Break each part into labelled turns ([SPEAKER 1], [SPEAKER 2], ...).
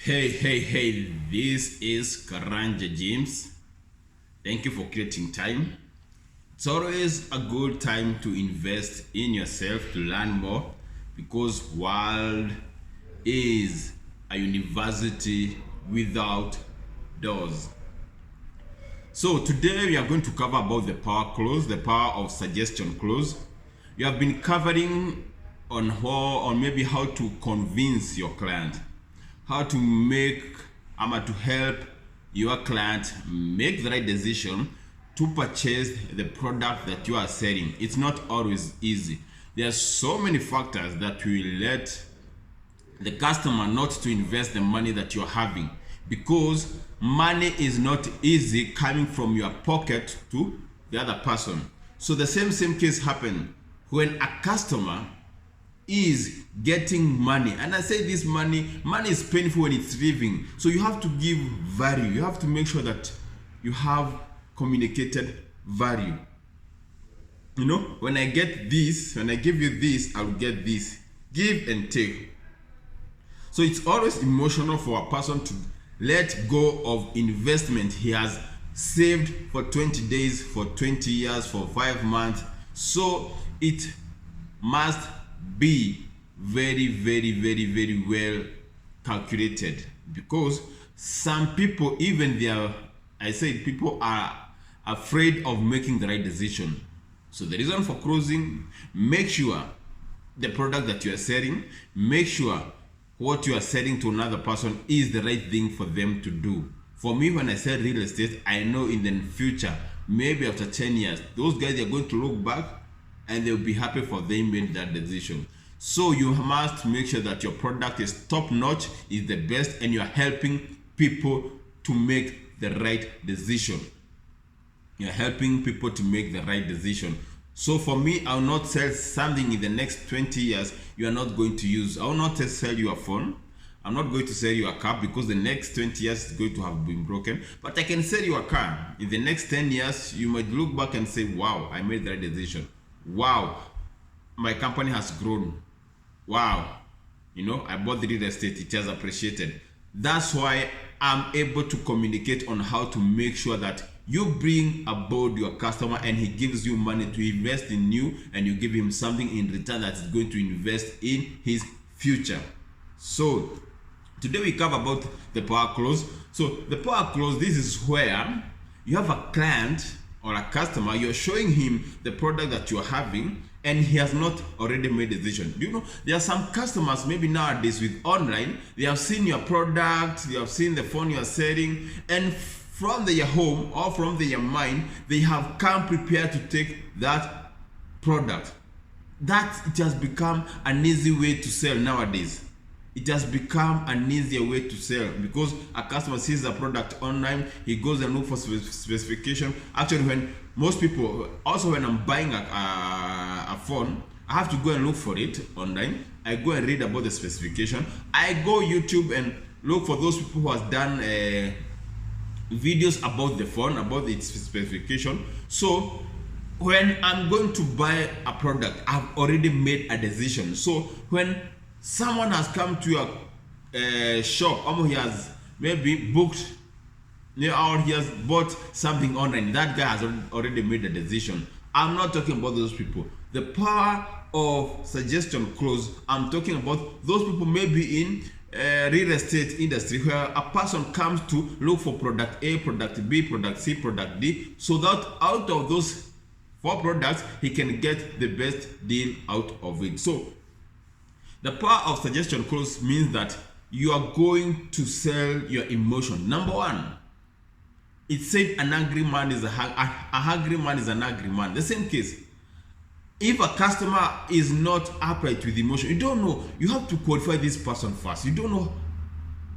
[SPEAKER 1] Hey, this is Karanja James. Thank you for creating time. It's always a good time to invest in yourself to learn more because world is a university without doors. So today we are going to cover about the power clause, the power of suggestion clause. We have been covering on maybe how to convince your client, how to make to help your client make the right decision to purchase the product that you are selling. It's not always easy. There are so many factors that will let the customer not to invest the money that you're having, because money is not easy coming from your pocket to the other person. So the same case happen when a customer is getting money, and I say this money is painful when it's leaving. So you have to give value. You have to make sure that you have communicated value. When I get this, when I give you this, I'll get this. Give and take. So it's always emotional for a person to let go of investment he has saved for 20 days, for 20 years, for 5 months. So it must be very well calculated, because some people, even people are afraid of making the right decision. So the reason for closing: make sure the product that you are selling, make sure what you are selling to another person is the right thing for them to do. For me, when I sell real estate, I know in the future, maybe after 10 years, those guys are going to look back and they'll be happy for they made that decision. So you must make sure that your product is top notch, is the best, and you're helping people to make the right decision. You're helping people to make the right decision. So for me, I will not sell something in the next 20 years you are not going to use. I will not sell you a phone. I'm not going to sell you a car, because the next 20 years is going to have been broken. But I can sell you a car. In the next 10 years, you might look back and say, wow, I made the right decision. Wow, my company has grown. Wow, I bought the real estate, it has appreciated. That's why I'm able to communicate on how to make sure that you bring aboard your customer and he gives you money to invest in you, and you give him something in return that is going to invest in his future. So today we cover about the power clause. So the power clause, this is where you have a client or a customer, you're showing him the product that you're having, and he has not already made a decision. There are some customers, maybe nowadays with online, they have seen your product, they have seen the phone you're selling, and from their home or from their mind, they have come prepared to take that product. That it has become an easy way to sell nowadays. It has become an easier way to sell, because a customer sees a product online, he goes and looks for specification. Actually, when most people, also when I'm buying a phone, I have to go and look for it online. I go and read about the specification. I go YouTube and look for those people who has done videos about the phone, about its specification. So when I'm going to buy a product, I've already made a decision. So when someone has come to your shop, or he has maybe booked, or he has bought something online, that guy has already made a decision. I'm not talking about those people. The power of suggestion clause, I'm talking about those people maybe in real estate industry, where a person comes to look for product A, product B, product C, product D, so that out of those 4 products, he can get the best deal out of it. So the power of suggestion clause means that you are going to sell your emotion. Number 1, it said an angry man is a hungry man is an angry man. The same case, if a customer is not upright with emotion, you don't know. You have to qualify this person first. You don't know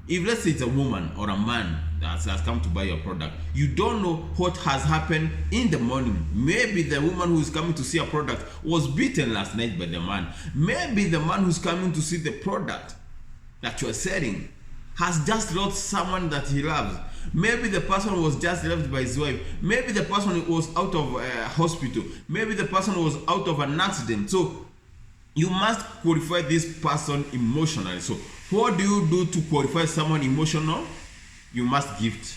[SPEAKER 1] if, let's say, it's a woman or a man that has come to buy your product. You don't know what has happened in the morning. Maybe the woman who is coming to see a product was beaten last night by the man. Maybe the man who's coming to see the product that you are selling has just lost someone that he loves. Maybe the person was just left by his wife. Maybe the person was out of a hospital. Maybe the person was out of an accident. So you must qualify this person emotionally. So What do you do to qualify someone emotional? You must gift.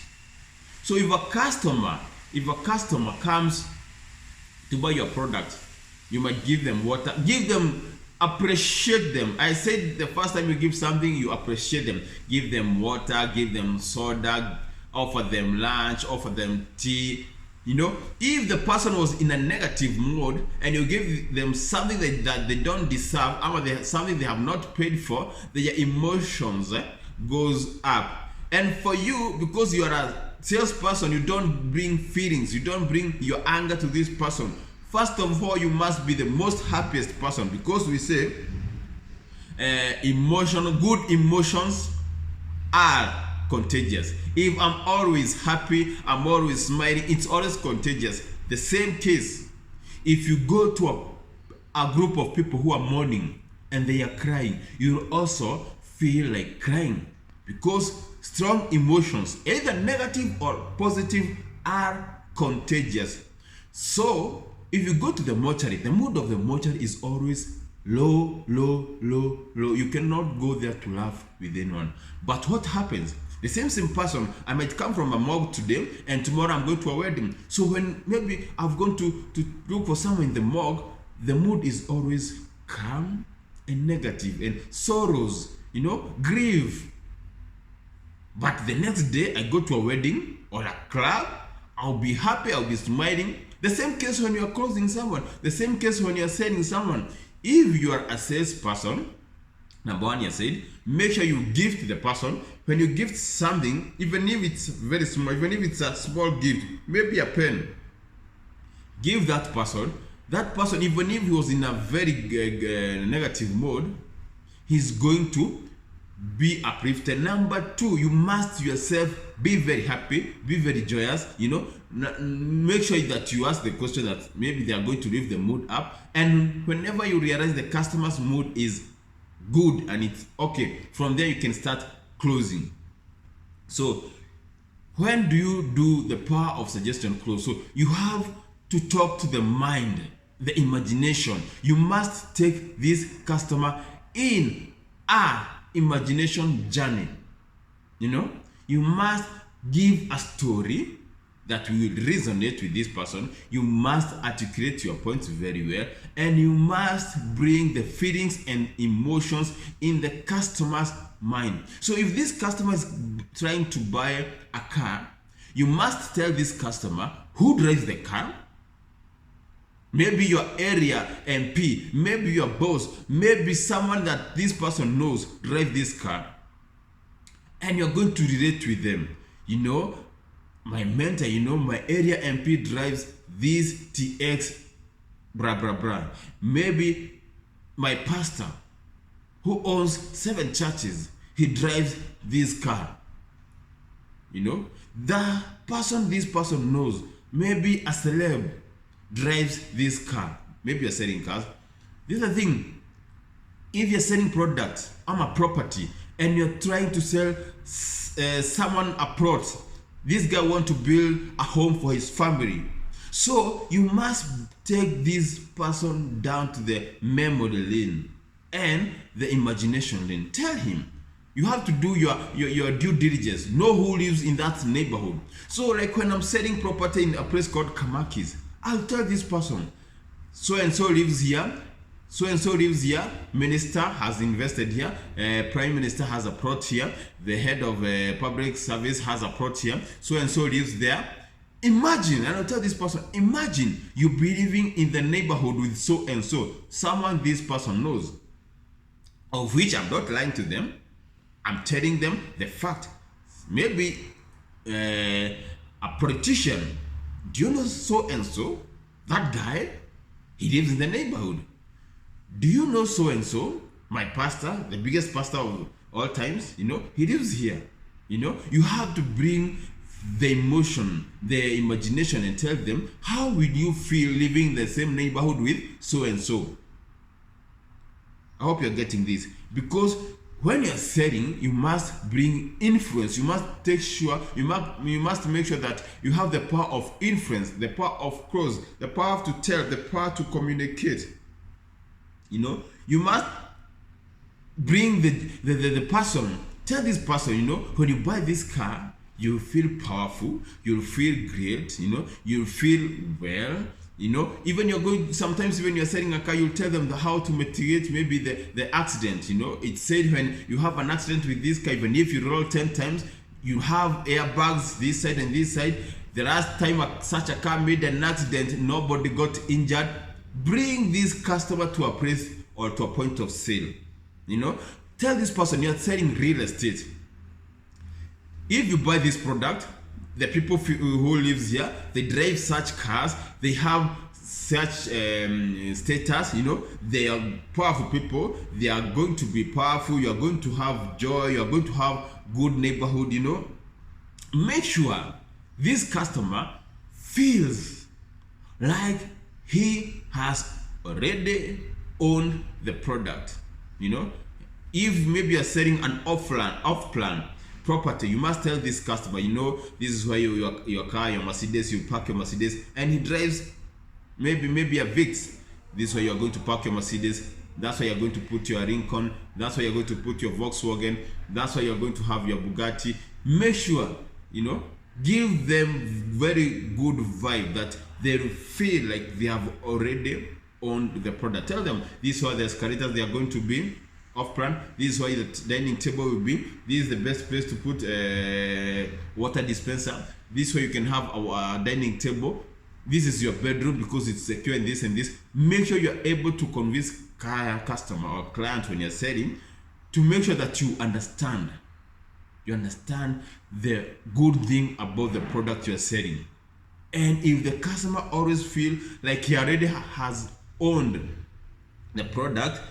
[SPEAKER 1] So if a customer comes to buy your product, you might give them water, appreciate them. I said the first time you give something, you appreciate them. Give them water, give them soda, offer them lunch, offer them tea. If the person was in a negative mood and you give them something that they don't deserve, or something they have not paid for, their emotions goes up. And for you, because you are a salesperson, you don't bring feelings, you don't bring your anger to this person. First of all, you must be the most happiest person, because we say good emotions are contagious. If I'm always happy, I'm always smiling, it's always contagious. The same case, if you go to a group of people who are mourning and they are crying, you'll also feel like crying, because strong emotions, either negative or positive, are contagious. So if you go to the mortuary, the mood of the mortuary is always low, low, low, low. You cannot go there to laugh with anyone. But what happens? The same person, I might come from a morgue today, and tomorrow I'm going to a wedding. So when maybe I've gone to look for someone in the morgue, the mood is always calm and negative, and sorrows, grief. But the next day I go to a wedding or a club, I'll be happy, I'll be smiling. The same case when you're closing someone, the same case when you're selling someone. If you are a salesperson, number one, you said, make sure you gift the person. When you gift something, even if it's very small, even if it's a small gift, maybe a pen, give that person, even if he was in a very negative mode, he's going to be uplifted. Number two, you must yourself be very happy, be very joyous. Make sure that you ask the question that maybe they are going to lift the mood up, and whenever you realize the customer's mood is good and it's okay, from there you can start closing. So when do you do the power of suggestion close? So you have to talk to the mind, the imagination. You must take this customer in a imagination journey. You must give a story that will resonate with this person. You must articulate your points very well, and you must bring the feelings and emotions in the customer's mind. So if this customer is trying to buy a car, you must tell this customer who drives the car. Maybe your area MP, maybe your boss, maybe someone that this person knows drive this car, and you're going to relate with them. My mentor, my area MP drives this TX blah blah blah. Maybe my pastor who owns 7 churches, he drives this car. The person this person knows, maybe a celeb, drives this car. Maybe you're selling cars. This is the thing. If you're selling products, I'm a property, and you're trying to sell someone a plot, this guy wants to build a home for his family. So you must take this person down to the memory lane and the imagination lane. Tell him. You have to do your due diligence. Know who lives in that neighborhood. So like when I'm selling property in a place called Kamakis, I'll tell this person, so and so lives here, so and so lives here, minister has invested here, prime minister has a plot here, the head of public service has a plot here, so and so lives there. Imagine, and I'll tell this person, imagine you be living in the neighborhood with so and so, someone this person knows, of which I'm not lying to them. I'm telling them the fact. Maybe a politician, do you know so and so? That guy, he lives in the neighborhood. Do you know so and so? My pastor, the biggest pastor of all times, he lives here. You have to bring the emotion, the imagination, and tell them, how will you feel living in the same neighborhood with so and so? I hope you're getting this, because when you're selling, you must bring influence. You must take sure, you must make sure that you have the power of influence, the power of close, the power to tell, the power to communicate. You must bring the person, tell this person, when you buy this car, you'll feel powerful, you'll feel great, you'll feel well. Even you're going, sometimes when you're selling a car, you'll tell them how to mitigate maybe the accident. It's said when you have an accident with this car, even if you roll 10 times, you have airbags this side and this side. The last time such a car made an accident, nobody got injured. Bring this customer to a place or to a point of sale. Tell this person you're selling real estate. If you buy this product, the people who lives here, they drive such cars, they have such status, they are powerful people, they are going to be powerful, you are going to have joy, you are going to have good neighborhood. Make sure this customer feels like he has already owned the product. If maybe you're selling an off-plan property, you must tell this customer, this is where your car, your Mercedes, you park your Mercedes, and he drives maybe a Vix. This is where you're going to park your Mercedes, that's where you're going to put your Lincoln, that's where you're going to put your Volkswagen, that's where you're going to have your Bugatti. Make sure, give them very good vibe that they feel like they have already owned the product. Tell them this is where the escalators they are going to be off plan, this is why the dining table will be, this is the best place to put a water dispenser, this way you can have our dining table, this is your bedroom because it's secure and this and this. Make sure you're able to convince customer or client when you're selling to make sure that you understand the good thing about the product you're selling. And if the customer always feel like he already has owned the product,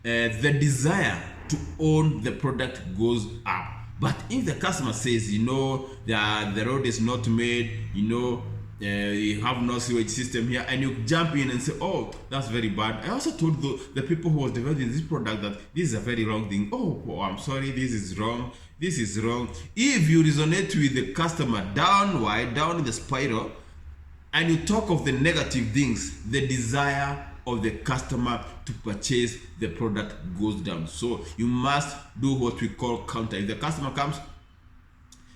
[SPEAKER 1] the desire to own the product goes up. But if the customer says, the road is not made, you have no sewage system here, and you jump in and say, oh, that's very bad. I also told the people who was developing this product that this is a very wrong thing. Oh, I'm sorry, this is wrong. This is wrong. If you resonate with the customer down in the spiral, and you talk of the negative things, the desire of the customer to purchase the product goes down. So you must do what we call counter. If the customer comes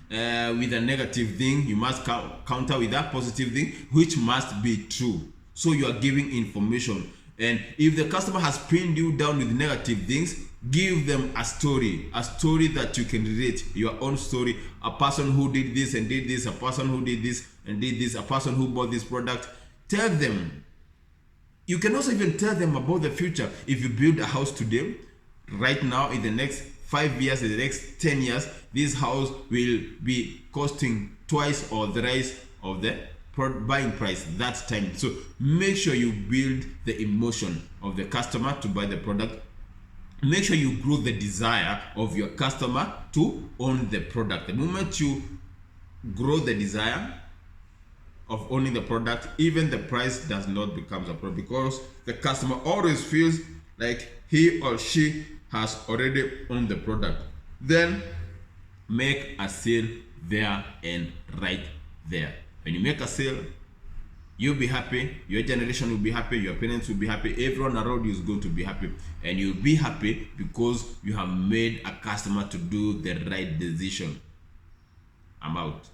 [SPEAKER 1] with a negative thing, you must counter with that positive thing, which must be true. So you are giving information. And if the customer has pinned you down with negative things, give them a story that you can relate, your own story, a person who did this and did this, a person who did this and did this, a person who bought this product. Tell them. You can also even tell them about the future. If you build a house today, right now, in the next 5 years, in the next 10 years, this house will be costing twice or the rise of the buying price that time. So make sure you build the emotion of the customer to buy the product. Make sure you grow the desire of your customer to own the product. The moment you grow the desire of owning the product, even the price does not become a problem, because the customer always feels like he or she has already owned the product. Then make a sale there and right there. When you make a sale, you'll be happy, your generation will be happy, your parents will be happy, everyone around you is going to be happy, and you'll be happy because you have made a customer to do the right decision. I'm out.